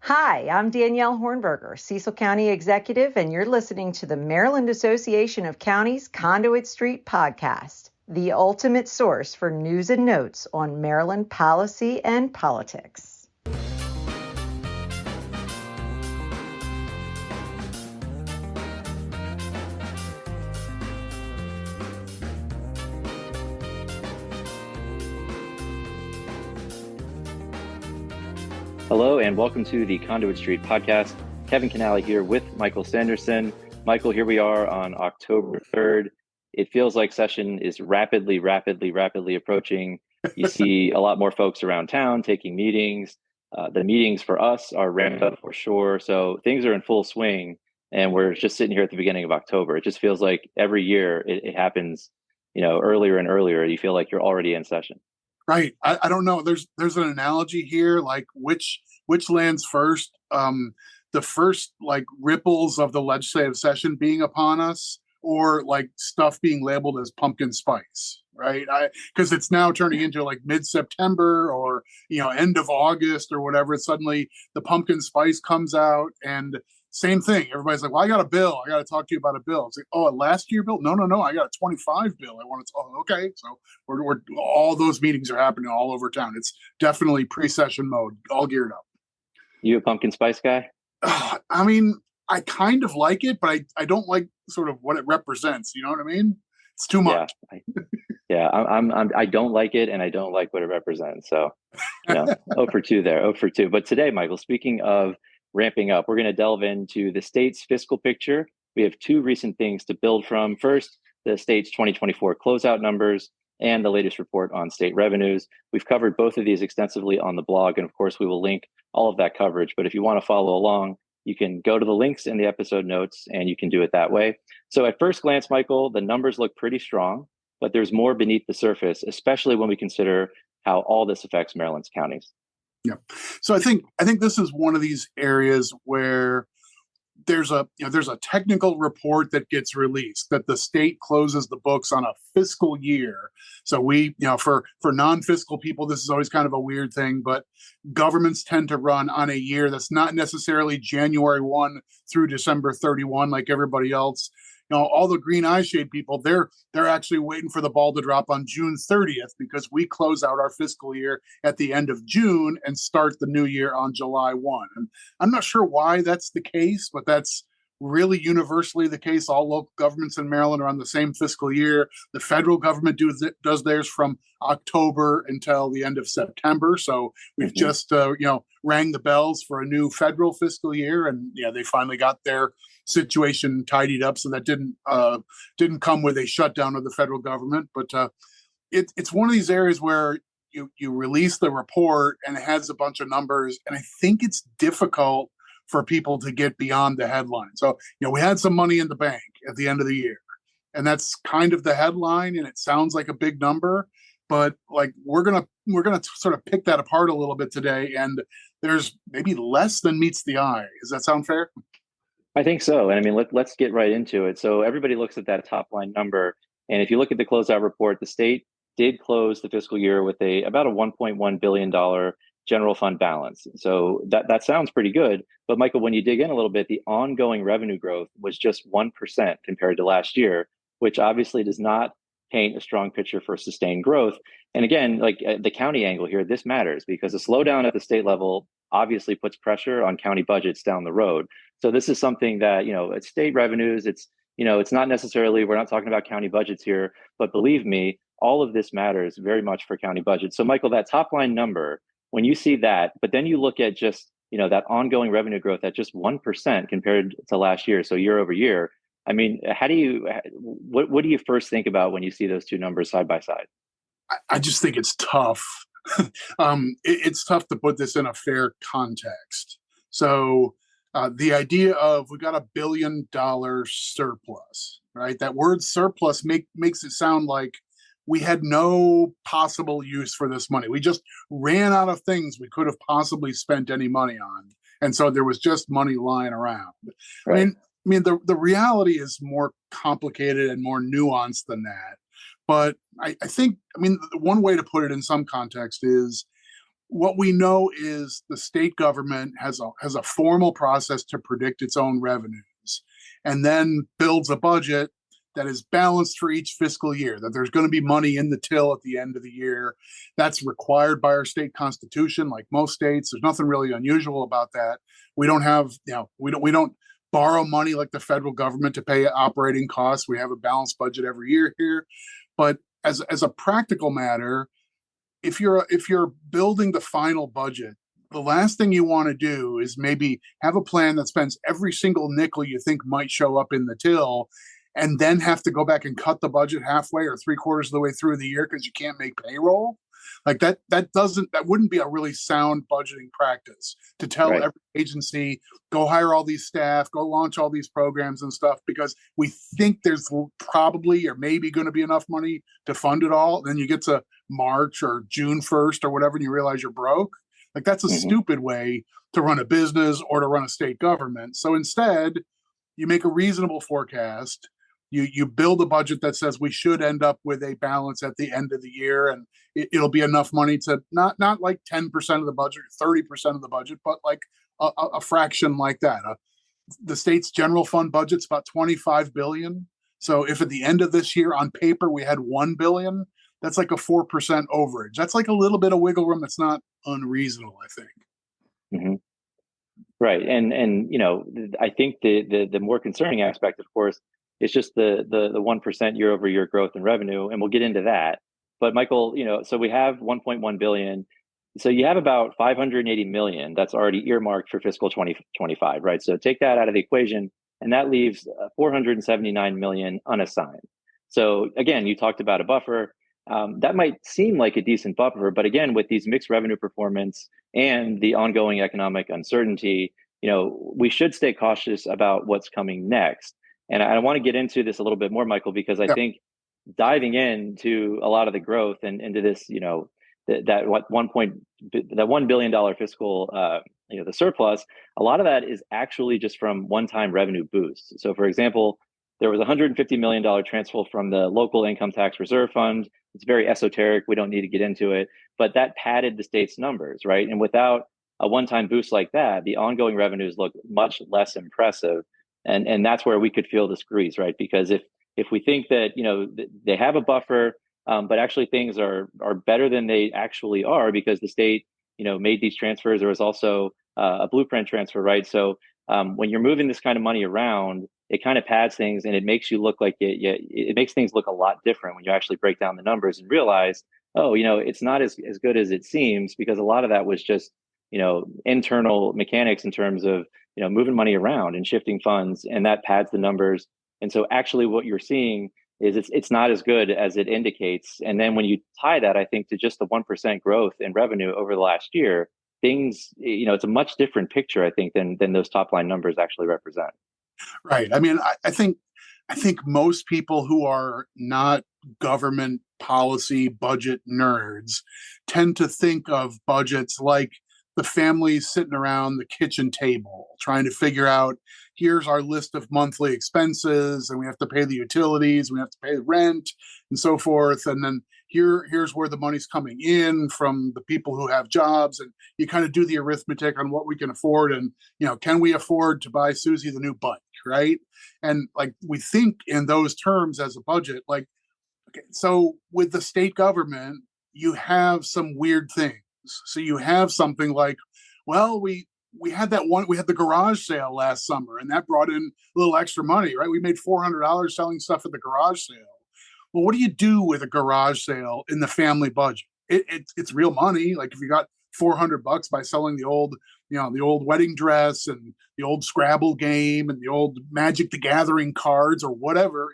Hi, I'm Danielle Hornberger, Cecil County Executive, and you're listening to the Maryland Association of Counties Conduit Street Podcast, the ultimate source for news and notes on Maryland policy and politics. Hello and welcome to the Conduit Street Podcast. Kevin Kinnally here with Michael Sanderson. Michael, here we are on October 3rd. It feels like session is rapidly approaching. You see a lot more folks around town taking meetings. The meetings for us are ramped up for sure. So things are in full swing and we're just sitting here at the beginning of October. It just feels like every year it happens, earlier and earlier. You feel like you're already in session. Right. I don't know. There's an analogy here, like which lands first. The first like ripples of the legislative session being upon us, or like stuff being labeled as pumpkin spice, right? Because it's now turning into like mid-September or end of August or whatever. Suddenly the pumpkin spice comes out and same thing. Everybody's like, well, I got a bill. I got to talk to you about a bill. It's like, oh, a last year bill? No. I got a 25 bill. I want to talk. Okay. So we're all those meetings are happening all over town. It's definitely pre-session mode, all geared up. You a pumpkin spice guy? I mean, I kind of like it, but I don't like sort of what it represents. You know what I mean? It's too much. I don't like it, and I don't like what it represents. So, 0 for 2 there, 0 for 2. But today, Michael, speaking of ramping up, we're going to delve into the state's fiscal picture. We have two recent things to build from. First, the state's 2024 closeout numbers and the latest report on state revenues. We've covered both of these extensively on the blog, and of course, we will link all of that coverage. But if you want to follow along, you can go to the links in the episode notes, and you can do it that way. So at first glance, Michael, the numbers look pretty strong, but there's more beneath the surface, especially when we consider how all this affects Maryland's counties. Yeah. So I think this is one of these areas where there's a technical report that gets released that the state closes the books on a fiscal year. So we, for non-fiscal people, this is always kind of a weird thing, but governments tend to run on a year that's not necessarily January 1 through December 31 like everybody else. All the green eye shade people, they're actually waiting for the ball to drop on June 30th because we close out our fiscal year at the end of June and start the new year on July 1. And I'm not sure why that's the case, but that's really universally the case. All local governments in Maryland are on the same fiscal year. The federal government does theirs from October until the end of September. So we've just, rang the bells for a new federal fiscal year. And they finally got their situation tidied up. So that didn't come with a shutdown of the federal government. But it's one of these areas where you release the report and it has a bunch of numbers. And I think it's difficult for people to get beyond the headline. So, we had some money in the bank at the end of the year, and that's kind of the headline, and it sounds like a big number, but like we're gonna sort of pick that apart a little bit today, and there's maybe less than meets the eye. Does that sound fair? I think so. And I mean, let's get right into it. So everybody looks at that top line number, and if you look at the closeout report, the state did close the fiscal year with about a $1.1 billion general fund balance. So that sounds pretty good. But Michael, when you dig in a little bit, the ongoing revenue growth was just 1% compared to last year, which obviously does not paint a strong picture for sustained growth. And again, like the county angle here, this matters because a slowdown at the state level obviously puts pressure on county budgets down the road. So this is something that, it's state revenues. It's not necessarily, we're not talking about county budgets here, but believe me, all of this matters very much for county budgets. So Michael, that top line number, when you see that, but then you look at just, that ongoing revenue growth at just 1% compared to last year, so year over year, I mean, what do you first think about when you see those two numbers side by side? I just think it's tough. It's tough to put this in a fair context. So the idea of we got $1 billion surplus, right? That word surplus makes it sound like we had no possible use for this money. We just ran out of things we could have possibly spent any money on. And so there was just money lying around. Right. I mean, the reality is more complicated and more nuanced than that. But I think, one way to put it in some context is What we know is the state government has a formal process to predict its own revenues, and then builds a budget that is balanced for each fiscal year, that there's going to be money in the till at the end of the year. That's required by our state constitution, like most states. There's nothing really unusual about that. We don't have, we don't borrow money like the federal government to pay operating costs. We have a balanced budget every year here. But as a practical matter, if you're building the final budget, the last thing you want to do is maybe have a plan that spends every single nickel you think might show up in the till, and then have to go back and cut the budget halfway or three-quarters of the way through the year because you can't make payroll. Like that wouldn't be a really sound budgeting practice to tell Right. every agency, go hire all these staff, go launch all these programs and stuff, because we think there's probably or maybe going to be enough money to fund it all. Then you get to March or June 1st or whatever, and you realize you're broke. Like that's a stupid way to run a business or to run a state government. So instead, you make a reasonable forecast. You build a budget that says we should end up with a balance at the end of the year, and it'll be enough money to not like 10% of the budget, 30% of the budget, but like a fraction like that. The state's general fund budget's about $25 billion. So if at the end of this year on paper we had $1 billion, that's like a 4% overage. That's like a little bit of wiggle room that's not unreasonable, I think. Mm-hmm. Right. And I think the more concerning aspect, of course, is just the 1% year over year growth in revenue. And we'll get into that. But Michael, so we have 1.1 billion. So you have about 580 million that's already earmarked for fiscal 2025, right? So take that out of the equation, and that leaves 479 million unassigned. So again, you talked about a buffer. That might seem like a decent buffer, but again, with these mixed revenue performance and the ongoing economic uncertainty, we should stay cautious about what's coming next. And I want to get into this a little bit more, Michael, because I think diving into a lot of the growth and into this, that $1 billion fiscal, the surplus, a lot of that is actually just from one-time revenue boosts. So, for example, there was $150 million transfer from the local income tax reserve fund. It's very esoteric. We don't need to get into it, but that padded the state's numbers, right? And without a one-time boost like that, the ongoing revenues look much less impressive. And that's where we could feel the squeeze, right? Because if we think that, they have a buffer, but actually things are better than they actually are because the state, made these transfers. There was also a blueprint transfer, right? So when you're moving this kind of money around, it kind of pads things, and it makes you look like it makes things look a lot different when you actually break down the numbers and realize, oh, it's not as good as it seems, because a lot of that was just, internal mechanics in terms of, moving money around and shifting funds, and that pads the numbers. And so actually what you're seeing is it's not as good as it indicates. And then when you tie that, I think, to just the 1% growth in revenue over the last year, things, it's a much different picture, I think, than those top line numbers actually represent. Right. I mean, I think most people who are not government policy budget nerds tend to think of budgets like the families sitting around the kitchen table trying to figure out, here's our list of monthly expenses, and we have to pay the utilities, we have to pay the rent, and so forth. And then here's where the money's coming in from the people who have jobs. And you kind of do the arithmetic on what we can afford. And, can we afford to buy Susie the new bike, right? And like, we think in those terms as a budget. Like, okay, so with the state government, you have some weird things. So you have something like, well, we had the garage sale last summer, and that brought in a little extra money, right? We made $400 selling stuff at the garage sale. Well, what do you do with a garage sale in the family budget? It's real money. Like if you got $400 by selling the old wedding dress and the old Scrabble game and the old Magic the Gathering cards or whatever,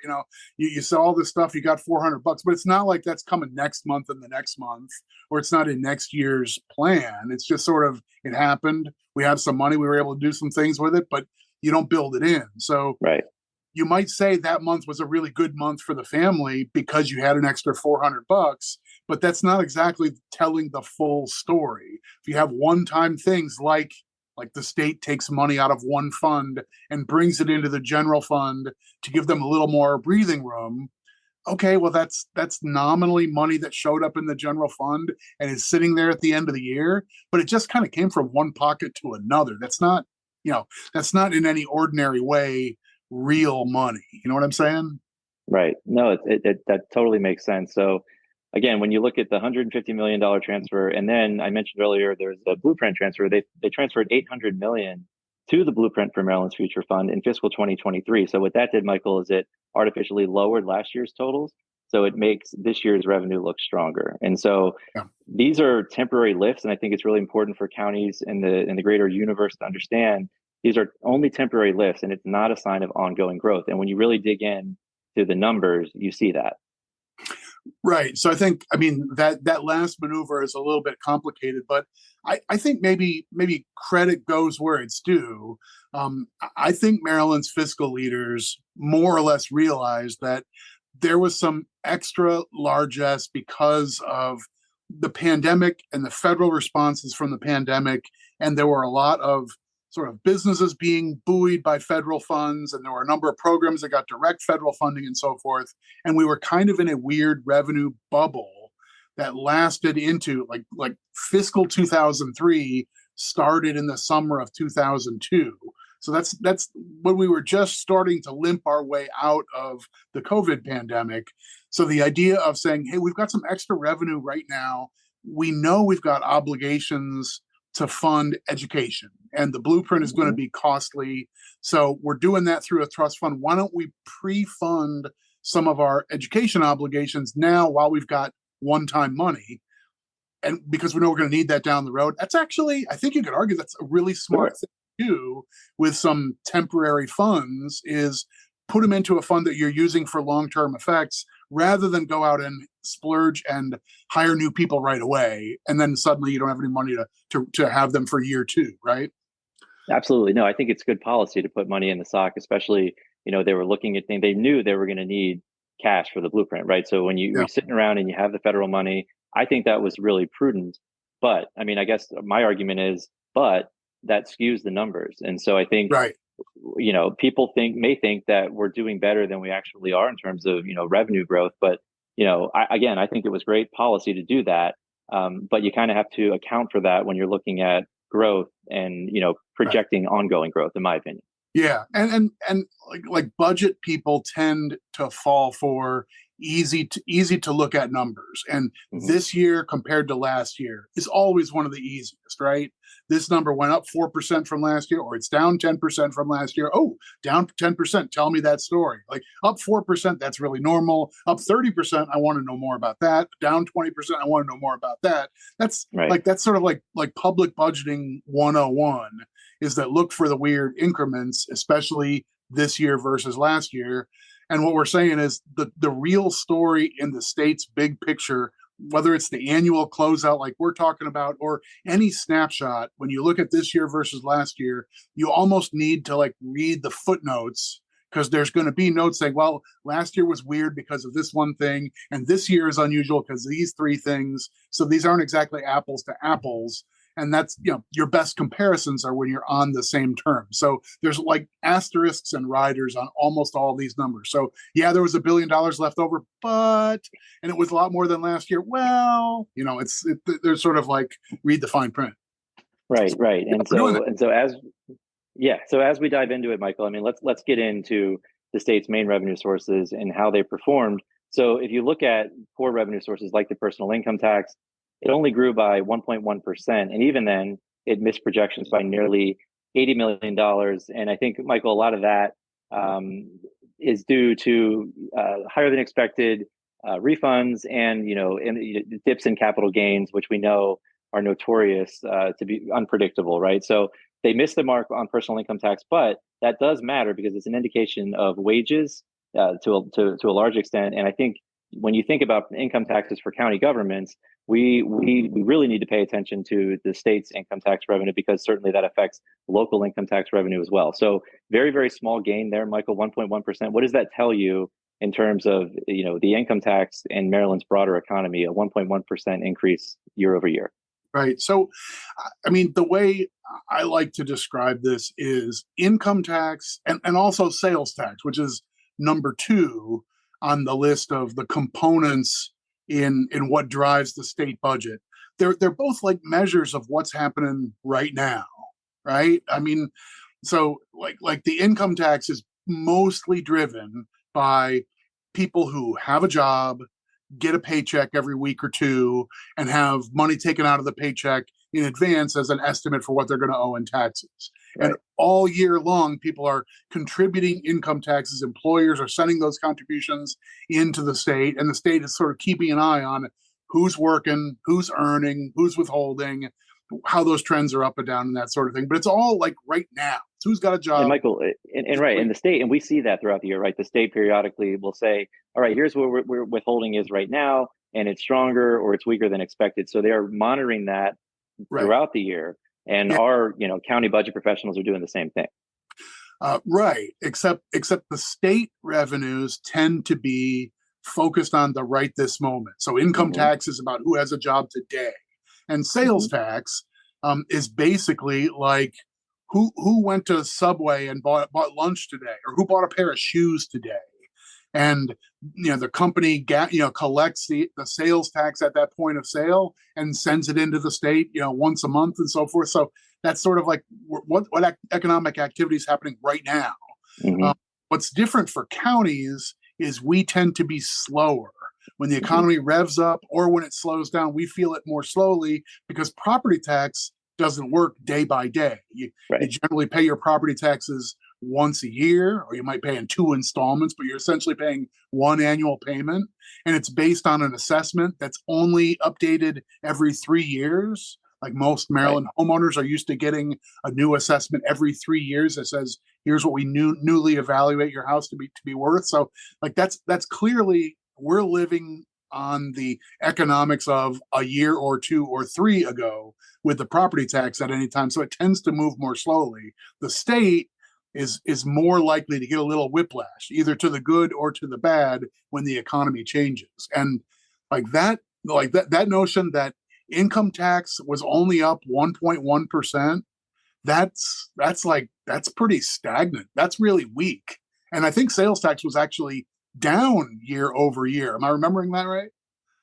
you sell all this stuff, you got $400, but it's not like that's coming next month and the next month, or it's not in next year's plan. It's just sort of, it happened. We have some money. We were able to do some things with it, but you don't build it in. So right. You might say that month was a really good month for the family because you had an extra $400, but that's not exactly telling the full story. If you have one-time things like the state takes money out of one fund and brings it into the general fund to give them a little more breathing room, okay, well, that's nominally money that showed up in the general fund and is sitting there at the end of the year, but it just kind of came from one pocket to another. That's not in any ordinary way real money. You know what I'm saying? Right. No, that totally makes sense. So again, when you look at the $150 million transfer, and then I mentioned earlier there's a Blueprint transfer, they transferred $800 million to the Blueprint for Maryland's Future Fund in fiscal 2023. So what that did, Michael, is it artificially lowered last year's totals. So it makes this year's revenue look stronger. And so Yeah. these are temporary lifts, and I think it's really important for counties in the greater universe to understand these are only temporary lifts, and it's not a sign of ongoing growth. And when you really dig in to the numbers, you see that. Right. So I mean, that last maneuver is a little bit complicated, but I think maybe credit goes where it's due. I think Maryland's fiscal leaders more or less realized that there was some extra largesse because of the pandemic and the federal responses from the pandemic. And there were a lot of sort of businesses being buoyed by federal funds, and there were a number of programs that got direct federal funding and so forth. And we were kind of in a weird revenue bubble that lasted into like fiscal 2003 started in the summer of 2002. So that's when we were just starting to limp our way out of the COVID pandemic. So the idea of saying, hey, we've got some extra revenue right now. We know we've got obligations to fund education, and the Blueprint is going to be costly. So we're doing that through a trust fund. Why don't we pre-fund some of our education obligations now while we've got one-time money? And because we know we're going to need that down the road. That's actually, I think you could argue that's a really smart thing to do with some temporary funds, is put them into a fund that you're using for long-term effects rather than go out and splurge and hire new people right away. And then suddenly you don't have any money to have them for year two, right? Absolutely. No, I think it's good policy to put money in the sock, especially, they were looking at things, they knew they were going to need cash for the Blueprint, right? So when you're sitting around and you have the federal money, I think that was really prudent. But I mean, I guess my argument is, but that skews the numbers. And so I think, right. People may think that we're doing better than we actually are in terms of, revenue growth. But, I think it was great policy to do that. But you kind of have to account for that when you're looking at growth and, projecting ongoing growth, in my opinion. Yeah. And like budget people tend to fall for easy to look at numbers. And this year compared to last year is always one of the easiest, right? This number went up 4% from last year, or it's down 10% from last year. Oh, down 10%. Tell me that story. Like up 4%, that's really normal. Up 30%, I want to know more about that. Down 20%, I want to know more about that. That's right. That's sort of like public budgeting 101, is that look for the weird increments, especially this year versus last year. And what we're saying is the real story in the state's big picture, whether it's the annual closeout like we're talking about, or any snapshot, when you look at this year versus last year, you almost need to read the footnotes, because there's going to be notes saying, well, last year was weird because of this one thing, and this year is unusual because of these three things. So these aren't exactly apples to apples. And that's, your best comparisons are when you're on the same term. So there's asterisks and riders on almost all these numbers. So yeah, there was $1 billion left over, and it was a lot more than last year. Well, there's sort of read the fine print. Right. So as we dive into it, Michael, I mean, let's get into the state's main revenue sources and how they performed. So if you look at core revenue sources like the personal income tax, it only grew by 1.1%. And even then, it missed projections by nearly $80 million. And I think, Michael, a lot of that is due to higher than expected refunds and, dips in capital gains, which we know are notorious to be unpredictable, right? So they missed the mark on personal income tax, but that does matter because it's an indication of wages to a large extent. And I think when you think about income taxes for county governments, we really need to pay attention to the state's income tax revenue, because certainly that affects local income tax revenue as well. So very, very small gain there, Michael, 1.1%. What does that tell you in terms of, the income tax and Maryland's broader economy, a 1.1% increase year over year? Right. So, I mean, the way I like to describe this is income tax and also sales tax, which is number two. on the list of the components in what drives the state budget. They're both like measures of what's happening right now, right? I mean, so like the income tax is mostly driven by people who have a job, get a paycheck every week or two, and have money taken out of the paycheck in advance as an estimate for what they're going to owe in taxes. Right. And all year long, people are contributing income taxes. Employers are sending those contributions into the state, and the state is sort of keeping an eye on who's working, who's earning, who's withholding, how those trends are up and down and that sort of thing. But it's all like right now. It's who's got a job. And Michael, and right, and the state, and we see that throughout the year, right? The state periodically will say, all right, here's what we're withholding is right now, and it's stronger or it's weaker than expected. So they are monitoring that throughout the year. And our, county budget professionals are doing the same thing. Right. Except the state revenues tend to be focused on the right this moment. So income tax is about who has a job today. And sales tax is basically like who went to Subway and bought lunch today, or who bought a pair of shoes today. And the company collects the sales tax at that point of sale and sends it into the state once a month and so forth. So that's sort of like what economic activity is happening right now. What's different for counties is we tend to be slower. When the economy revs up or when it slows down, we feel it more slowly because property tax doesn't work day by day. You generally pay your property taxes once a year, or you might pay in 2 installments, but you're essentially paying one annual payment. And it's based on an assessment that's only updated every 3 years. Like most Maryland homeowners are used to getting a new assessment every 3 years that says, here's what we newly evaluate your house to be worth. So like that's clearly, we're living on the economics of a year or 2 or 3 ago with the property tax at any time. So it tends to move more slowly. The state is more likely to get a little whiplash, either to the good or to the bad when the economy changes. And that notion that income tax was only up 1.1%, that's pretty stagnant. That's really weak. And I think sales tax was actually down year over year. Am I remembering that right?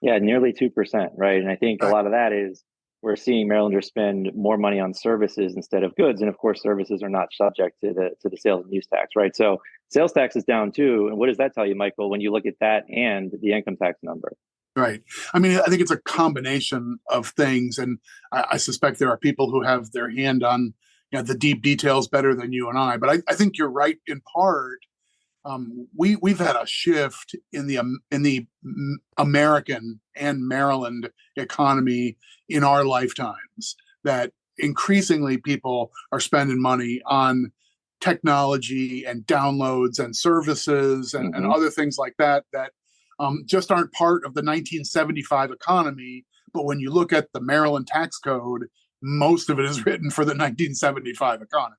Yeah, nearly 2%, right? And I think a lot of that is we're seeing Marylanders spend more money on services instead of goods. And of course, services are not subject to the sales and use tax, right? So sales tax is down too. And what does that tell you, Michael, when you look at that and the income tax number? Right. I mean, I think it's a combination of things. And I suspect there are people who have their hand on the deep details better than you and I. But I think you're right in part. We've had a shift in the American and Maryland economy in our lifetimes that increasingly people are spending money on technology and downloads and services and other things like that just aren't part of the 1975 economy. But when you look at the Maryland tax code, most of it is written for the 1975 economy.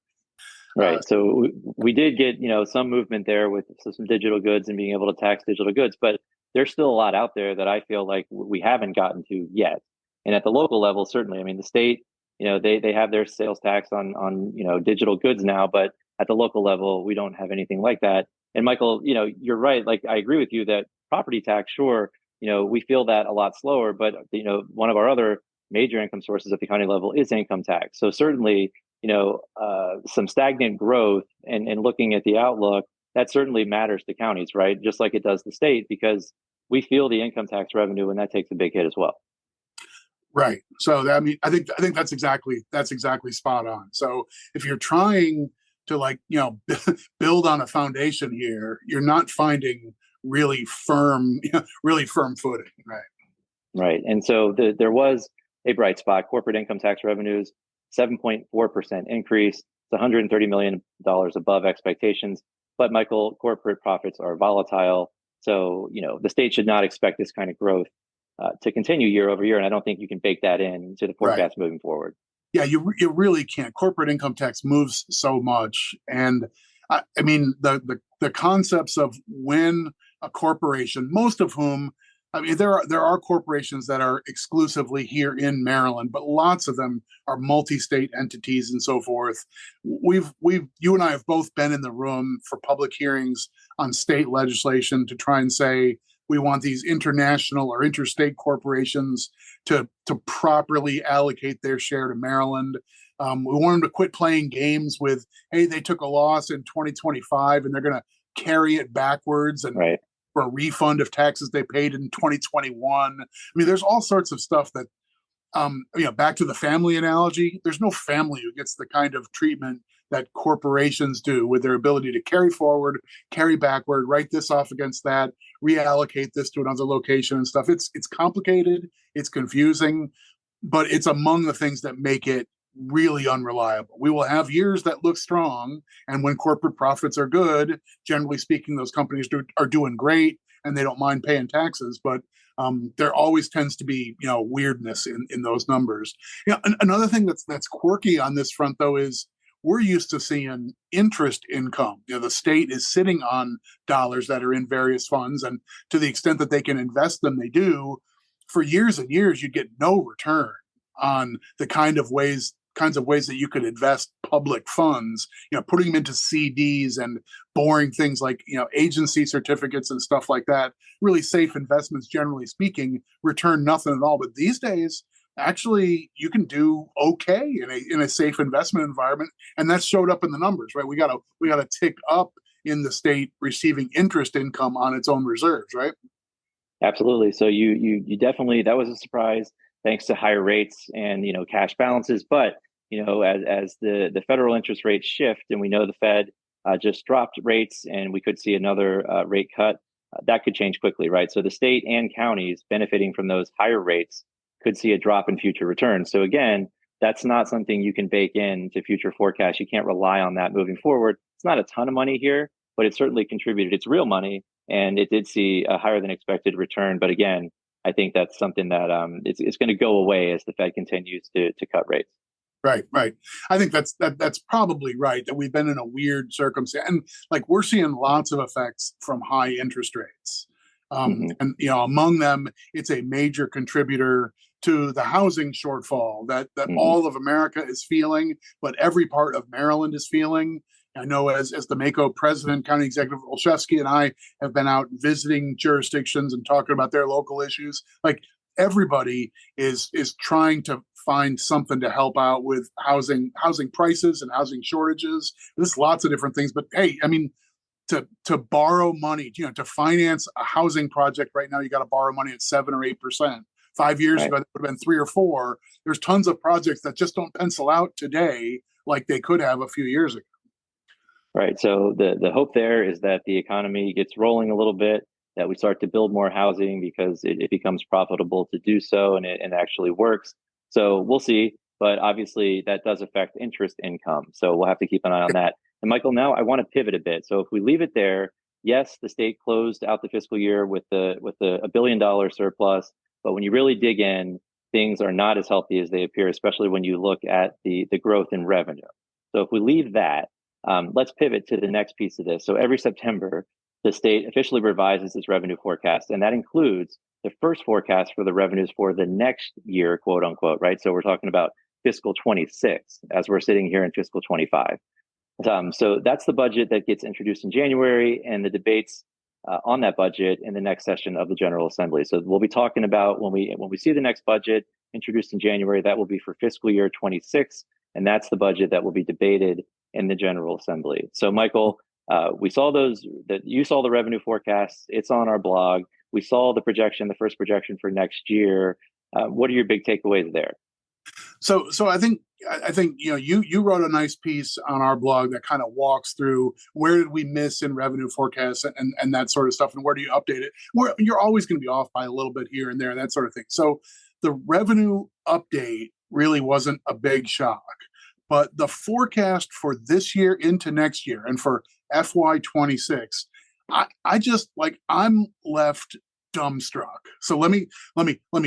Right. So we did get, some movement there with some digital goods and being able to tax digital goods, but there's still a lot out there that I feel like we haven't gotten to yet. And at the local level, certainly, I mean, the state, they have their sales tax on digital goods now, but at the local level, we don't have anything like that. And Michael, you're right. Like, I agree with you that property tax, sure, we feel that a lot slower, but, one of our other major income sources at the county level is income tax. So certainly, some stagnant growth and looking at the outlook, that certainly matters to counties, right? Just like it does the state, because we feel the income tax revenue and that takes a big hit as well. Right. So I mean, I think that's exactly spot on. So if you're trying to build on a foundation here, you're not finding really firm footing, right? Right. And so there was a bright spot. Corporate income tax revenues, 7.4% increase. It's $130 million above expectations. But Michael, corporate profits are volatile. So, the state should not expect this kind of growth to continue year over year. And I don't think you can bake that into the forecast moving forward. Yeah, you really can't. Corporate income tax moves so much. And I mean, the concepts of when a corporation, most of whom I mean, there are corporations that are exclusively here in Maryland, but lots of them are multi-state entities and so forth. You and I have both been in the room for public hearings on state legislation to try and say we want these international or interstate corporations to properly allocate their share to Maryland. We want them to quit playing games with, hey, they took a loss in 2025 and they're going to carry it backwards and right. for a refund of taxes they paid in 2021. I mean, there's all sorts of stuff that, back to the family analogy, there's no family who gets the kind of treatment that corporations do with their ability to carry forward, carry backward, write this off against that, reallocate this to another location and stuff. It's complicated, it's confusing, but it's among the things that make it really unreliable. We will have years that look strong, and when corporate profits are good, generally speaking, those companies are doing great and they don't mind paying taxes. But there always tends to be weirdness in those numbers. Another thing that's quirky on this front though is we're used to seeing interest income. The state is sitting on dollars that are in various funds, and to the extent that they can invest them, they do. For years and years, you get no return on the kinds of ways that you could invest public funds, putting them into CDs and boring things like, agency certificates and stuff like that. Really safe investments, generally speaking, return nothing at all. But these days, actually, you can do okay in a safe investment environment. And that showed up in the numbers, right? We got a tick up in the state receiving interest income on its own reserves, right? Absolutely. So you definitely, that was a surprise, thanks to higher rates and cash balances. But as the federal interest rates shift, and we know the Fed just dropped rates, and we could see another rate cut, that could change quickly, right? So the state and counties benefiting from those higher rates could see a drop in future returns. So again, that's not something you can bake into future forecasts. You can't rely on that moving forward. It's not a ton of money here, but it certainly contributed. It's real money, and it did see a higher than expected return. But again, I think that's something that it's going to go away as the Fed continues to cut rates. Right. I think that's probably right, that we've been in a weird circumstance, and like we're seeing lots of effects from high interest rates. And among them, it's a major contributor to the housing shortfall that all of America is feeling, but every part of Maryland is feeling. I know as the MACo president, County Executive Olszewski, and I have been out visiting jurisdictions and talking about their local issues. Like everybody is trying to find something to help out with housing prices and housing shortages. There's lots of different things, but hey, I mean, to borrow money, to finance a housing project right now, you got to borrow money at 7 or 8%. 5 years ago, that would have been 3 or 4. There's tons of projects that just don't pencil out today like they could have a few years ago. Right. So the hope there is that the economy gets rolling a little bit, that we start to build more housing because it becomes profitable to do so, and it actually works. So we'll see. But obviously, that does affect interest income. So we'll have to keep an eye on that. And Michael, now I want to pivot a bit. So if we leave it there, yes, the state closed out the fiscal year with a $1 billion surplus. But when you really dig in, things are not as healthy as they appear, especially when you look at the growth in revenue. So if we leave that, let's pivot to the next piece of this. So every September, the state officially revises its revenue forecast, and that includes the first forecast for the revenues for the next year, quote unquote, right? So we're talking about fiscal 26 as we're sitting here in fiscal 25. So that's the budget that gets introduced in January, and the debates on that budget in the next session of the General Assembly. So we'll be talking about when we see the next budget introduced in January, that will be for fiscal year 26, and that's the budget that will be debated in the General Assembly. So Michael, we saw you saw the revenue forecast. It's on our blog. We saw the first projection for next year. What are your big takeaways there? So I think you wrote a nice piece on our blog that kind of walks through where did we miss in revenue forecasts and that sort of stuff, and where do you update it? You're always going to be off by a little bit here and there, that sort of thing. So the revenue update really wasn't a big shock, but the forecast for this year into next year and for FY26, I'm left dumbstruck. So let me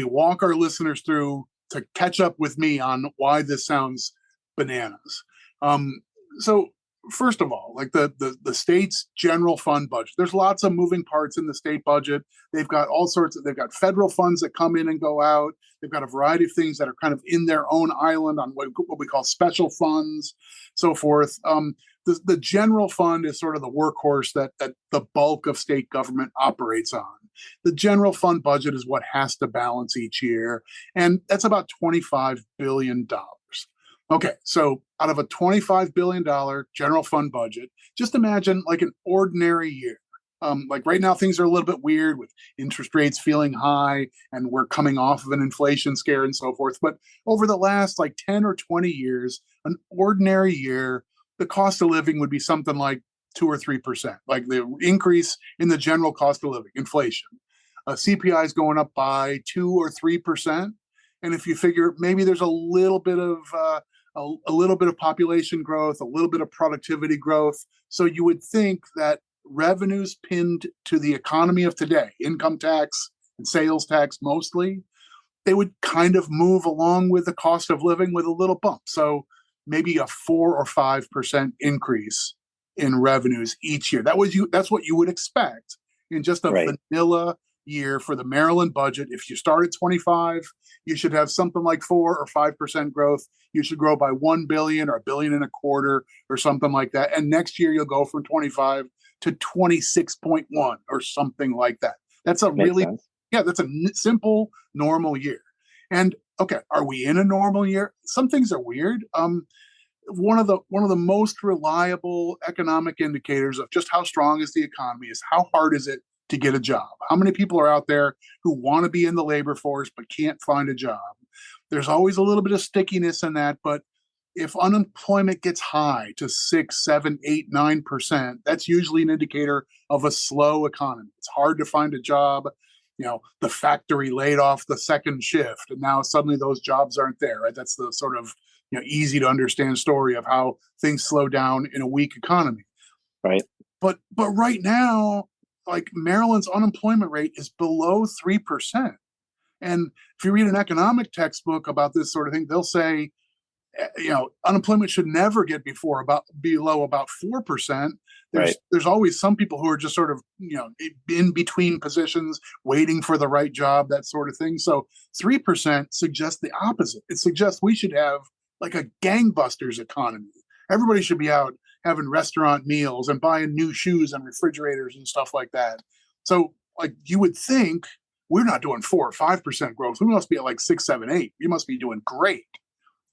walk our listeners through to catch up with me on why this sounds bananas. So first of all, like the state's general fund budget, there's lots of moving parts in the state budget. They've got they've got federal funds that come in and go out. They've got a variety of things that are kind of in their own island on what we call special funds, so forth. The general fund is sort of the workhorse that the bulk of state government operates on. The general fund budget is what has to balance each year, and that's about $25 billion. Okay, so out of a $25 billion general fund budget, just imagine like an ordinary year. Like right now, things are a little bit weird with interest rates feeling high, and we're coming off of an inflation scare and so forth. But over the last like 10 or 20 years, an ordinary year, the cost of living would be something like 2 or 3%, like the increase in the general cost of living, inflation. CPI is going up by 2 or 3%. And if you figure maybe there's a little bit of population growth, a little bit of productivity growth. So you would think that revenues pinned to the economy of today, income tax and sales tax mostly, they would kind of move along with the cost of living with a little bump. So maybe a 4 or 5% increase in revenues each year. That's what you would expect in just a vanilla year for the Maryland budget. If you start at 25, you should have something like 4 or 5% growth. You should grow by 1 billion or $1.25 billion or something like that. And next year you'll go from 25 to 26.1 or something like that. That's a that's a simple normal year. And okay, are we in a normal year? Some things are weird. One of the most reliable economic indicators of just how strong is the economy is how hard is it to get a job. How many people are out there who want to be in the labor force but can't find a job? There's always a little bit of stickiness in that, but if unemployment gets high to 6, 7, 8, 9%, that's usually an indicator of a slow economy. It's hard to find a job. The factory laid off the second shift, and now suddenly those jobs aren't there. Right? That's the sort of easy to understand story of how things slow down in a weak economy. Right. But right now, like Maryland's unemployment rate is below 3%. And if you read an economic textbook about this sort of thing, they'll say, unemployment should never get below about 4%. There's always some people who are just sort of, in between positions, waiting for the right job, that sort of thing. So 3% suggests the opposite. It suggests we should have like a gangbusters economy. Everybody should be out having restaurant meals and buying new shoes and refrigerators and stuff like that. So like you would think we're not doing 4 or 5% growth. We must be at like 6, 7, 8. We must be doing great.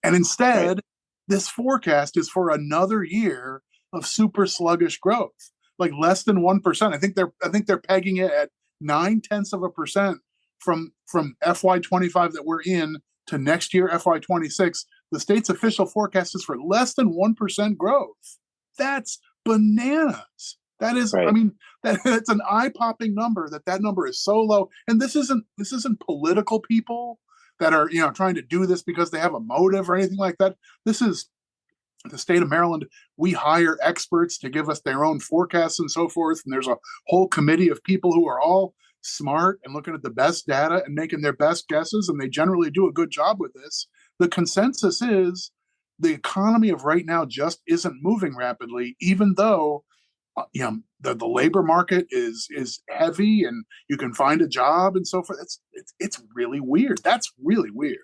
And instead, this forecast is for another year of super sluggish growth, like less than 1%. I think they're pegging it at 0.9% from FY25 that we're in to next year FY26. The state's official forecast is for less than 1% growth. That's bananas. That is, that's an eye-popping number. That number is so low. And this isn't political people that are trying to do this because they have a motive or anything like that. This is the state of Maryland. We hire experts to give us their own forecasts and so forth. And there's a whole committee of people who are all smart and looking at the best data and making their best guesses. And they generally do a good job with this. The consensus is the economy of right now just isn't moving rapidly, even though the labor market is heavy and you can find a job and so forth. It's really weird. That's really weird.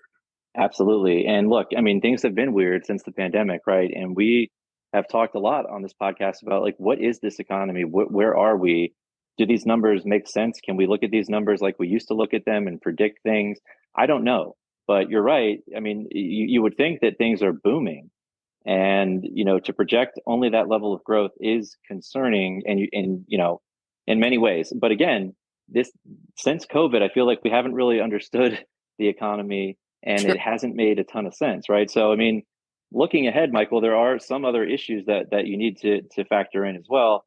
Absolutely. And look, I mean, things have been weird since the pandemic, right? And we have talked a lot on this podcast about like, what is this economy? Where are we? Do these numbers make sense? Can we look at these numbers like we used to look at them and predict things? I don't know. But you're right. I mean, you would think that things are booming. And, to project only that level of growth is concerning and in many ways. But again, since COVID, I feel like we haven't really understood the economy and it hasn't made a ton of sense, right? So, I mean, looking ahead, Michael, there are some other issues that you need to factor in as well.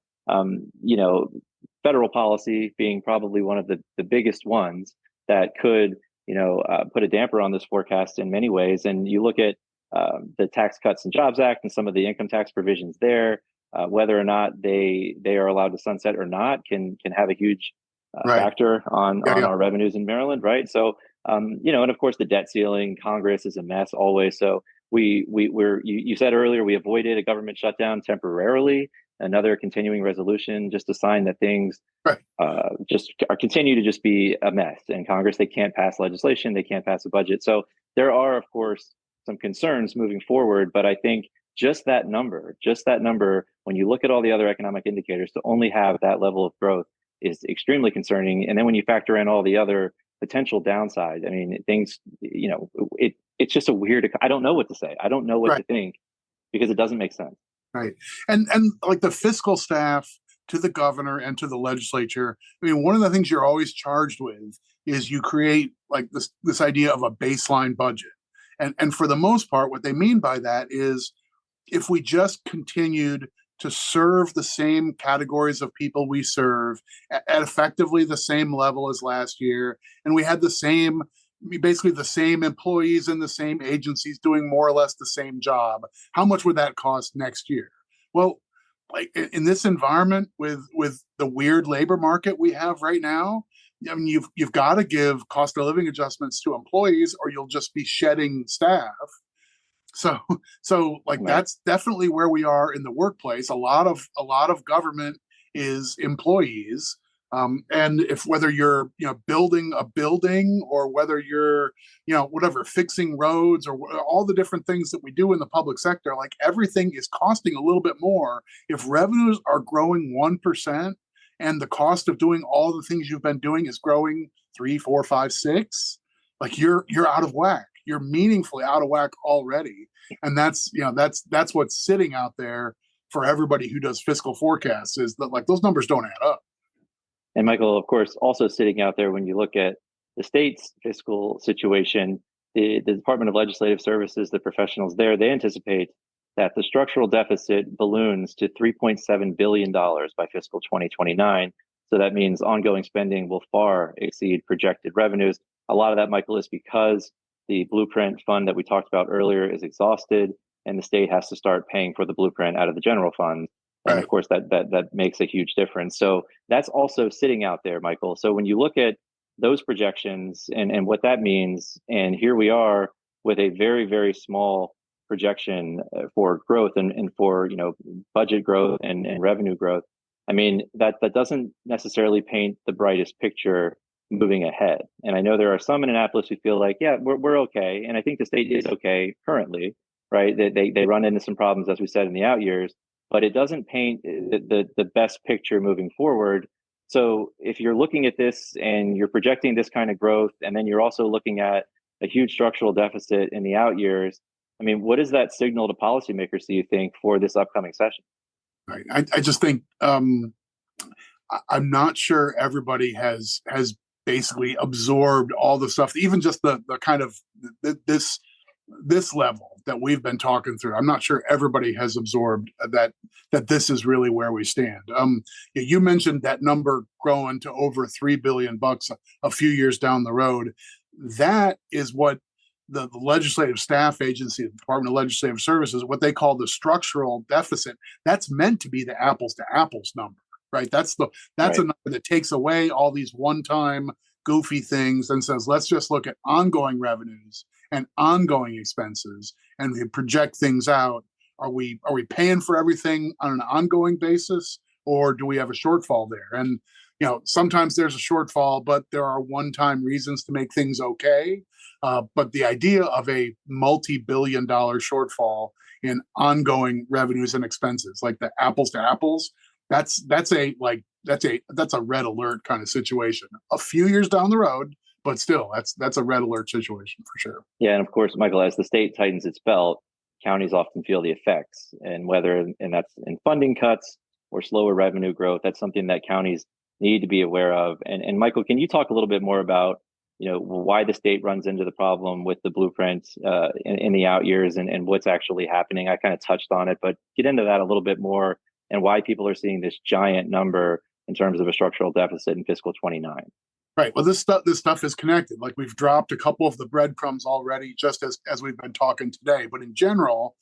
Federal policy being probably one of the biggest ones that could, put a damper on this forecast in many ways. And you look at the Tax Cuts and Jobs Act and some of the income tax provisions there, whether or not they are allowed to sunset or not can have a huge factor on our revenues in Maryland, right? So, and of course the debt ceiling, Congress is a mess always. So you said earlier, we avoided a government shutdown temporarily, another continuing resolution, just a sign that things Right. just are continue to just be a mess. In Congress, they can't pass legislation, they can't pass a budget. So there are, of course, some concerns moving forward. But I think just that number, when you look at all the other economic indicators, to only have that level of growth is extremely concerning. And then when you factor in all the other potential downsides, I mean, things, it's just a weird, I don't know what to say. I don't know what to think because it doesn't make sense. Right. And like the fiscal staff, to the governor and to the legislature, I mean, one of the things you're always charged with is you create like this idea of a baseline budget. And for the most part, what they mean by that is if we just continued to serve the same categories of people we serve at effectively the same level as last year, and we had basically the same employees in the same agencies doing more or less the same job, how much would that cost next year? Well, like in this environment with the weird labor market we have right now, I mean, you've got to give cost of living adjustments to employees or you'll just be shedding staff. So like that's definitely where we are in the workplace. A lot of government is employees. And whether you're building a building or whether you're whatever, fixing roads or all the different things that we do in the public sector, like everything is costing a little bit more. If revenues are growing 1% and the cost of doing all the things you've been doing is growing 3, 4, 5, 6, like you're out of whack. You're meaningfully out of whack already, and that's what's sitting out there for everybody who does fiscal forecasts, is that like those numbers don't add up. And Michael, of course, also sitting out there when you look at the state's fiscal situation, the Department of Legislative Services, the professionals there, they anticipate that the structural deficit balloons to $3.7 billion by fiscal 2029. So that means ongoing spending will far exceed projected revenues. A lot of that, Michael, is because the blueprint fund that we talked about earlier is exhausted and the state has to start paying for the blueprint out of the general fund. And of course, that makes a huge difference. So that's also sitting out there, Michael. So when you look at those projections and what that means, and here we are with a very, very small projection for growth and for budget growth and revenue growth. I mean, that doesn't necessarily paint the brightest picture moving ahead. And I know there are some in Annapolis who feel like, yeah, we're okay. And I think the state is okay currently, right? They run into some problems, as we said, in the out years. But it doesn't paint the best picture moving forward. So if you're looking at this and you're projecting this kind of growth, and then you're also looking at a huge structural deficit in the out years, I mean, what does that signal to policymakers, do you think, for this upcoming session? Right. I just think I'm not sure everybody has basically absorbed all the stuff, even just the kind of this level that we've been talking through. I'm not sure everybody has absorbed that this is really where we stand. You mentioned that number growing to over $3 billion a few years down the road. That is what the legislative staff agency, the Department of Legislative Services, what they call the structural deficit. That's meant to be the apples to apples number, right? That's a number that takes away all these one-time goofy things and says, let's just look at ongoing revenues and ongoing expenses, and we project things out. Are we paying for everything on an ongoing basis, or do we have a shortfall there? And sometimes there's a shortfall, but there are one-time reasons to make things okay. But the idea of a multi-billion-dollar shortfall in ongoing revenues and expenses, like the apples to apples, that's a red alert kind of situation. A few years down the road, but still, that's a red alert situation for sure. Yeah, and of course, Michael, as the state tightens its belt, counties often feel the effects, and that's in funding cuts or slower revenue growth. That's something that counties need to be aware of. And Michael, can you talk a little bit more about why the state runs into the problem with the blueprint in the out years and what's actually happening? I kind of touched on it, but get into that a little bit more and why people are seeing this giant number in terms of a structural deficit in fiscal 29. Right. Well, this stuff is connected. Like we've dropped a couple of the breadcrumbs already, just as we've been talking today. But in general,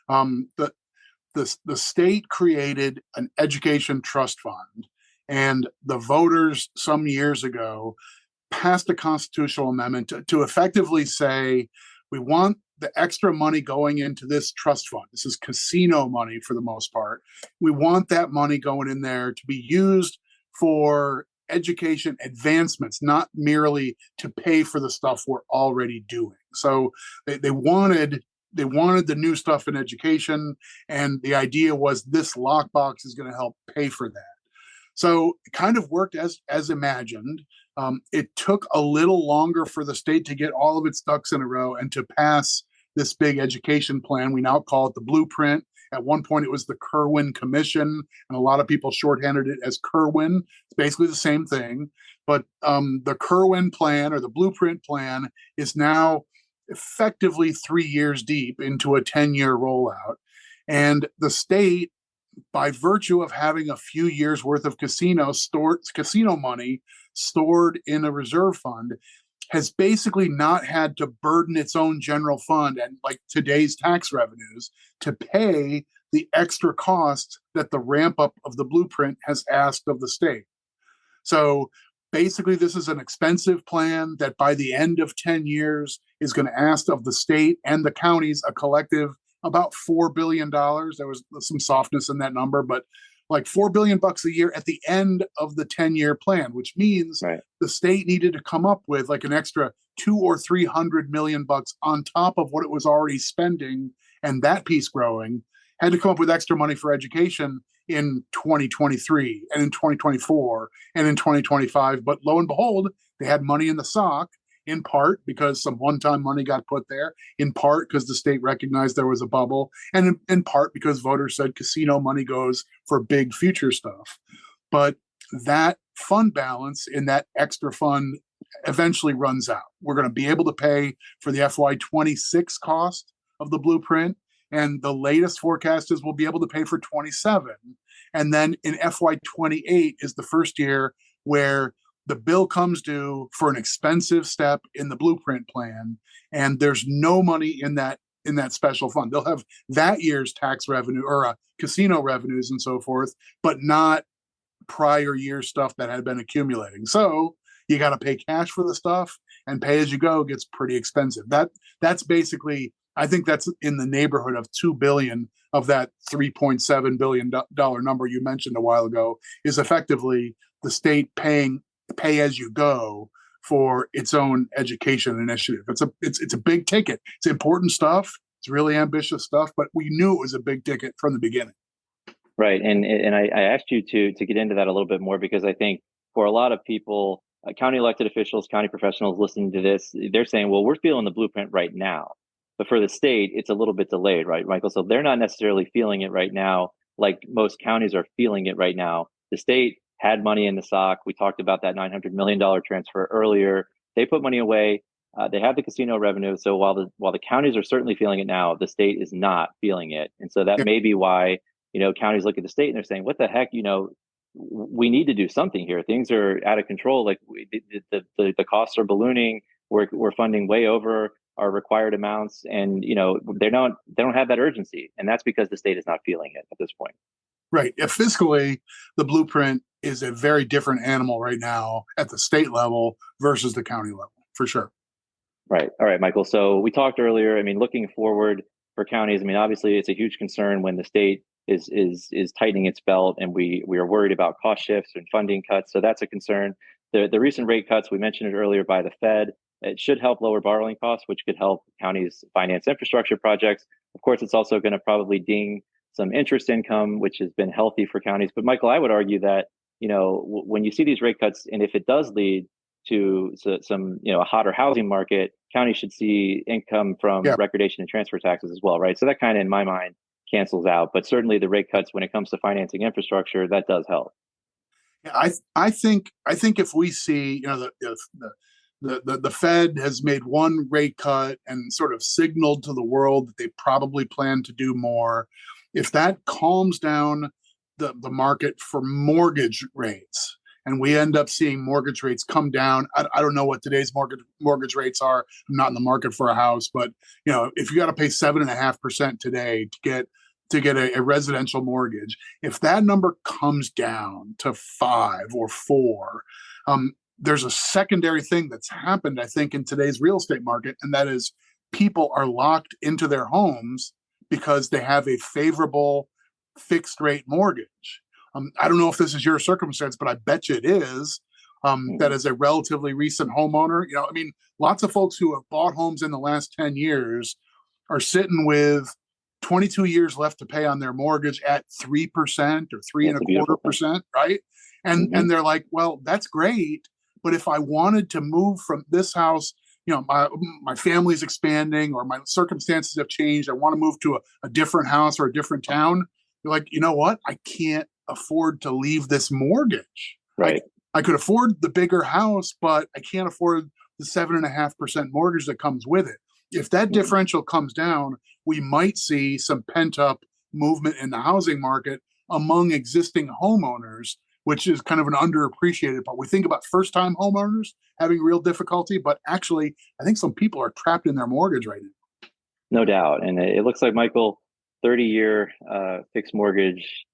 the state created an education trust fund, and the voters some years ago passed a constitutional amendment to effectively say We want the extra money going into this trust fund. This is casino money for the most part. We want that money going in there to be used for education advancements, not merely to pay for the stuff we're already doing. So they wanted the new stuff in education, and the idea was this lockbox is going to help pay for that. So it kind of worked as imagined. It took a little longer for the state to get all of its ducks in a row and to pass this big education plan. We now call it the blueprint. At one point, it was the Kirwan Commission, and a lot of people shorthanded it as Kirwan. It's basically the same thing. But the Kirwan plan, or the blueprint plan, is now effectively 3 years deep into a 10-year rollout. And the state, by virtue of having a few years worth of casino money stored in a reserve fund, has basically not had to burden its own general fund and like today's tax revenues to pay the extra cost that the ramp up of the blueprint has asked of the state. So basically, this is an expensive plan that by the end of 10 years is going to ask of the state and the counties a collective about $4 billion. There was some softness in that number, but like $4 billion a year at the end of the 10-year plan, which means the state needed to come up with like an extra $200 or $300 million on top of what it was already spending, and that piece growing, had to come up with extra money for education in 2023 and in 2024 and in 2025. But lo and behold, they had money in the sock, in part because some one-time money got put there, in part because the state recognized there was a bubble, and in part because voters said casino money goes for big future stuff. But that fund balance in that extra fund eventually runs out. We're going to be able to pay for the FY26 cost of the blueprint, and the latest forecast is we'll be able to pay for 27. And then in FY28 is the first year where the bill comes due for an expensive step in the blueprint plan, and there's no money in that special fund. They'll have that year's tax revenue or casino revenues and so forth, but not prior year stuff that had been accumulating. So you got to pay cash for the stuff, and pay as you go gets pretty expensive. That's basically, I think that's in the neighborhood of $2 billion of that $3.7 billion number you mentioned a while ago is effectively the state paying pay as you go for its own education initiative. It's a big ticket. It's important stuff. It's really ambitious stuff, but we knew it was a big ticket from the beginning. Right. And I asked you to get into that a little bit more, because I think for a lot of people, county elected officials, county professionals listening to this, they're saying, well, we're feeling the blueprint right now. But for the state, it's a little bit delayed, right, Michael? So they're not necessarily feeling it right now like most counties are feeling it right now. The state had money in the sock. We talked about that $900 million transfer earlier. They put money away. They have the casino revenue. So while the counties are certainly feeling it now, the state is not feeling it. And so that may be why, counties look at the state and they're saying, what the heck, we need to do something here. Things are out of control. Like the costs are ballooning. We're funding way over our required amounts, and they don't have that urgency, and that's because the state is not feeling it at this point. Right. Fiscally, the blueprint is a very different animal right now at the state level versus the county level, for sure. Right. All right, Michael. So we talked earlier. I mean, looking forward for counties, I mean, obviously it's a huge concern when the state is tightening its belt, and we are worried about cost shifts and funding cuts. So that's a concern. The recent rate cuts, we mentioned it earlier, by the Fed, it should help lower borrowing costs, which could help counties finance infrastructure projects. Of course, it's also going to probably ding some interest income, which has been healthy for counties. But Michael, I would argue that, when you see these rate cuts, and if it does lead to some, a hotter housing market, counties should see income from recordation and transfer taxes as well, right? So that kind of, in my mind, cancels out. But certainly the rate cuts, when it comes to financing infrastructure, that does help. Yeah, I think if we see, the Fed has made one rate cut and sort of signaled to the world that they probably plan to do more. If that calms down the market for mortgage rates, and we end up seeing mortgage rates come down, I don't know what today's mortgage rates are. I'm not in the market for a house, but if you got to pay 7.5% today to get a residential mortgage, if that number comes down to 5 or 4, there's a secondary thing that's happened, I think, in today's real estate market, and that is people are locked into their homes because they have a favorable fixed rate mortgage. I don't know if this is your circumstance, but I bet you it is. That as a relatively recent homeowner, I mean, lots of folks who have bought homes in the last 10 years are sitting with 22 years left to pay on their mortgage at 3% or 3.25%, right? And they're like, well, that's great, but if I wanted to move from this house, my family's expanding or my circumstances have changed, I want to move to a different house or a different town. You're like, you know what? I can't afford to leave this mortgage. Right. I could afford the bigger house, but I can't afford the 7.5% mortgage that comes with it. If that differential comes down, we might see some pent up movement in the housing market among existing homeowners, which is kind of an underappreciated part. We think about first time homeowners having real difficulty, but actually, I think some people are trapped in their mortgage right now. No doubt. And it looks like, Michael, 30-year fixed mortgage,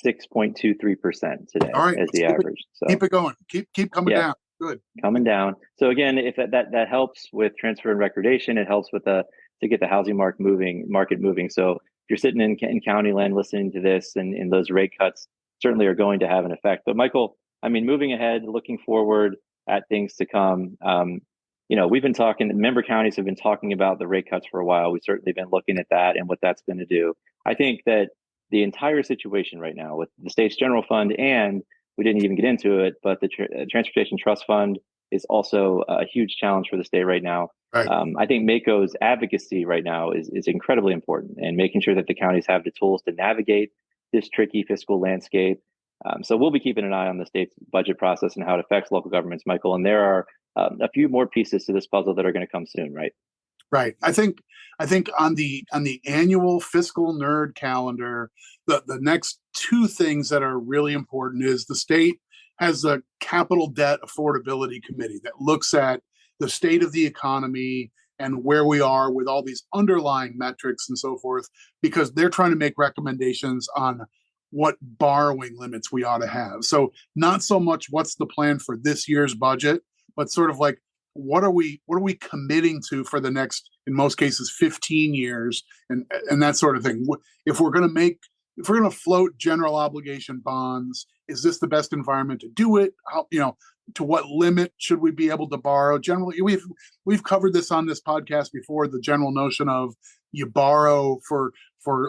6.23% today as the average. So keep it going. Keep coming down. Good. Coming down. So again, if that helps with transfer and recordation, it helps with to get the housing market moving. So if you're sitting in county land listening to this, and those rate cuts certainly are going to have an effect. But Michael, I mean, moving ahead, looking forward at things to come. We've been talking. Member counties have been talking about the rate cuts for a while. We've certainly been looking at that and what that's going to do. I think that the entire situation right now with the state's general fund, and we didn't even get into it, but the Transportation Trust Fund is also a huge challenge for the state right now. Right. I think MACo's advocacy right now is incredibly important, and making sure that the counties have the tools to navigate this tricky fiscal landscape. So we'll be keeping an eye on the state's budget process and how it affects local governments, Michael. And there are a few more pieces to this puzzle that are going to come soon, right? Right. I think on the annual fiscal nerd calendar, the next two things that are really important is the state has a Capital Debt Affordability Committee that looks at the state of the economy and where we are with all these underlying metrics and so forth, because they're trying to make recommendations on what borrowing limits we ought to have. So not so much what's the plan for this year's budget, but sort of like, what are we committing to for the next, in most cases, 15 years and that sort of thing. If we're going to float general obligation bonds, is this the best environment to do it? How, to what limit should we be able to borrow? Generally, we've covered this on this podcast before, the general notion of you borrow for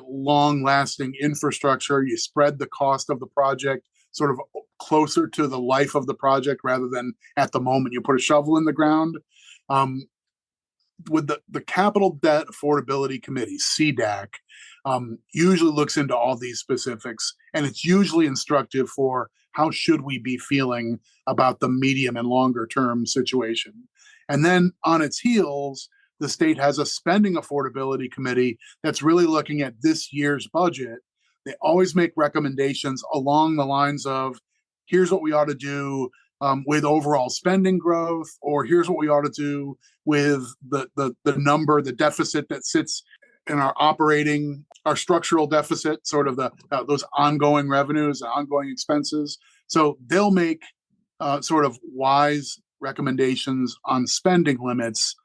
long-lasting infrastructure, you spread the cost of the project sort of closer to the life of the project rather than at the moment you put a shovel in the ground. With the Capital Debt Affordability Committee, CDAC, usually looks into all these specifics, and it's usually instructive for how should we be feeling about the medium and longer term situation. And then on its heels, the state has a Spending Affordability Committee that's really looking at this year's budget. They always make recommendations along the lines of, here's what we ought to do with overall spending growth, or here's what we ought to do with the deficit that sits in our structural deficit, sort of those ongoing revenues and ongoing expenses. So they'll make sort of wise recommendations on spending limits.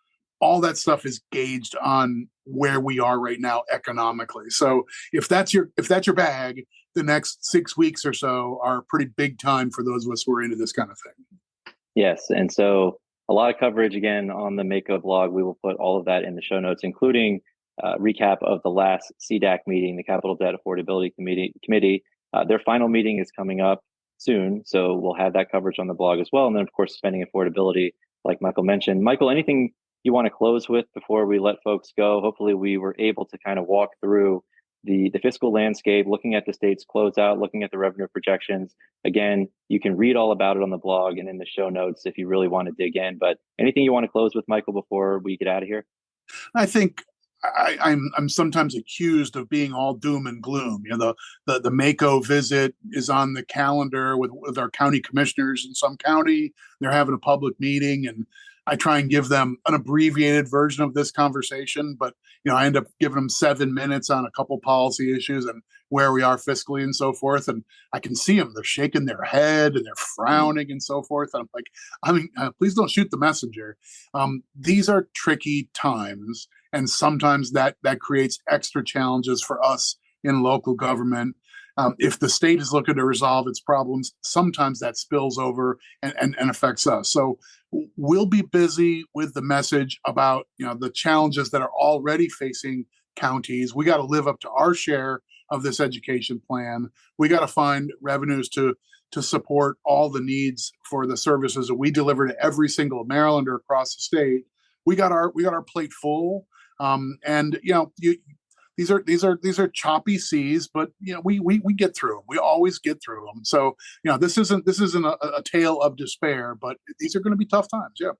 All that stuff is gauged on where we are right now economically. So if that's your bag, the next 6 weeks or so are pretty big time for those of us who are into this kind of thing. Yes. And so a lot of coverage again on the MACo blog. We will put all of that in the show notes, including recap of the last CDAC meeting, the Capital Debt Affordability Committee. Their final meeting is coming up soon. So we'll have that coverage on the blog as well. And then, of course, spending affordability, like Michael mentioned. Michael, anything you want to close with before we let folks go? Hopefully we were able to kind of walk through the fiscal landscape, looking at the state's closeout, looking at the revenue projections. Again, you can read all about it on the blog and in the show notes if you really want to dig in. But anything you want to close with, Michael, before we get out of here? I think I'm sometimes accused of being all doom and gloom. The MACo visit is on the calendar with our county commissioners in some county. They're having a public meeting, and I try and give them an abbreviated version of this conversation, but I end up giving them 7 minutes on a couple policy issues and where we are fiscally and so forth. And I can see them; they're shaking their head and they're frowning and so forth. And I'm like, please don't shoot the messenger. These are tricky times, and sometimes that creates extra challenges for us in local government. If the state is looking to resolve its problems, sometimes that spills over and affects us. So we'll be busy with the message about the challenges that are already facing counties. We got to live up to our share of this education plan. We got to find revenues to support all the needs for the services that we deliver to every single Marylander across the state. We got our plate full, and these are choppy seas, but we get through them. We always get through them. So this isn't a tale of despair, but these are going to be tough times. Yeah.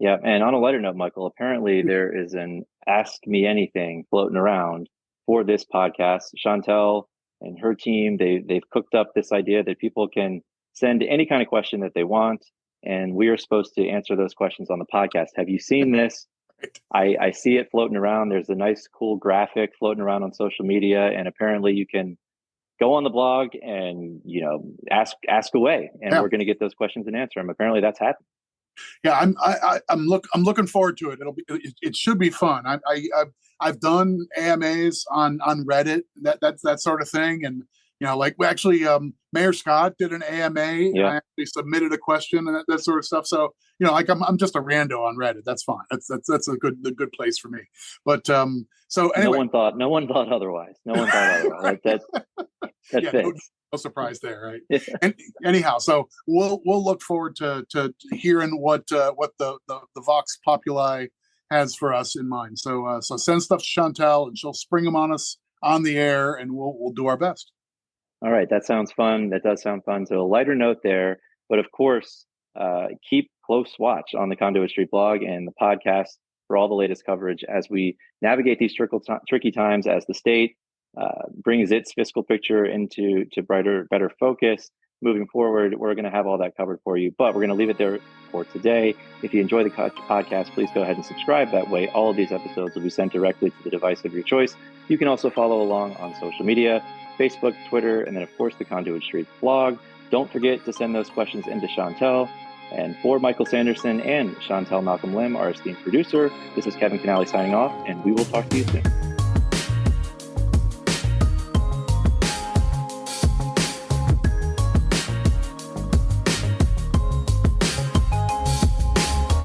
Yeah, and on a lighter note, Michael, apparently there is an Ask Me Anything floating around for this podcast. Chantel and her team, they've cooked up this idea that people can send any kind of question that they want, and we are supposed to answer those questions on the podcast. Have you seen this? I see it floating around. There's a nice, cool graphic floating around on social media, and apparently you can go on the blog and ask away, and we're going to get those questions and answer them. Apparently that's happening. Yeah, I'm looking forward to it. It should be fun. I've done AMAs on Reddit, that sort of thing, and Mayor Scott did an AMA. Yeah. I actually submitted a question and that sort of stuff. So I'm just a rando on Reddit. That's fine. That's a good place for me. But so anyway, no one thought otherwise. No one thought otherwise. That fits. No surprise there, right? And anyhow, so we'll look forward to hearing what the Vox Populi has for us in mind. So send stuff to Chantel, and she'll spring them on us on the air, and we'll do our best. All right, that sounds fun. That does sound fun. So a lighter note there, but of course, keep close watch on the Conduit Street blog and the podcast for all the latest coverage as we navigate these tricky times, as the state brings its fiscal picture into better focus. Moving forward, we're going to have all that covered for you, but we're going to leave it there for today. If you enjoy the podcast, please go ahead and subscribe. That way, all of these episodes will be sent directly to the device of your choice. You can also follow along on social media, Facebook, Twitter, and then, of course, the Conduit Street blog. Don't forget to send those questions into Chantel. And for Michael Sanderson and Chantel Malcolm Lim, our esteemed producer, this is Kevin Kinnally signing off, and we will talk to you soon.